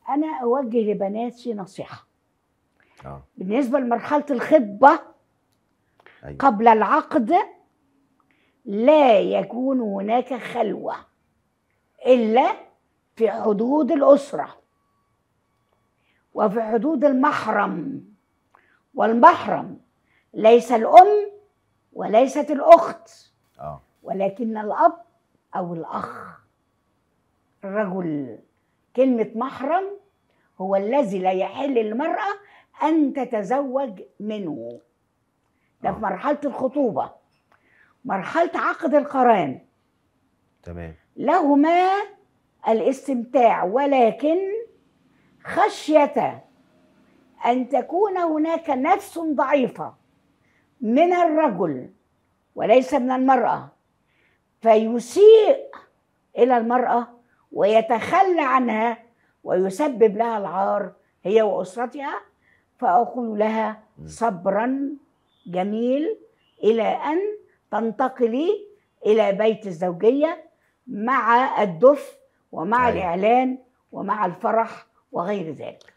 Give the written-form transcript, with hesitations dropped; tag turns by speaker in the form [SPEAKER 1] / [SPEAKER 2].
[SPEAKER 1] أنا أوجه لبناتي نصيحة.
[SPEAKER 2] اه
[SPEAKER 1] بالنسبة لمرحلة الخطبة
[SPEAKER 2] ايوه
[SPEAKER 1] قبل العقد لا يكون هناك خلوة إلا في حدود الأسرة وفي حدود المحرم، والمحرم ليس الأم وليست الأخت
[SPEAKER 2] اه
[SPEAKER 1] ولكن الأب أو الأخ. الرجل كلمة محرم هو الذي لا يحل للمرأة أن تتزوج منه. ده في مرحلة الخطوبة. مرحلة عقد القران
[SPEAKER 2] تمام
[SPEAKER 1] لهما الاستمتاع، ولكن خشية أن تكون هناك نفس ضعيفة من الرجل وليس من المرأة فيسيء إلى المرأة ويتخلى عنها ويسبب لها العار هي وأسرتها، فأقول لها صبرا جميل إلى أن تنتقلي إلى بيت الزوجية مع الدف ومع
[SPEAKER 2] أيوة.
[SPEAKER 1] الإعلان ومع الفرح وغير ذلك.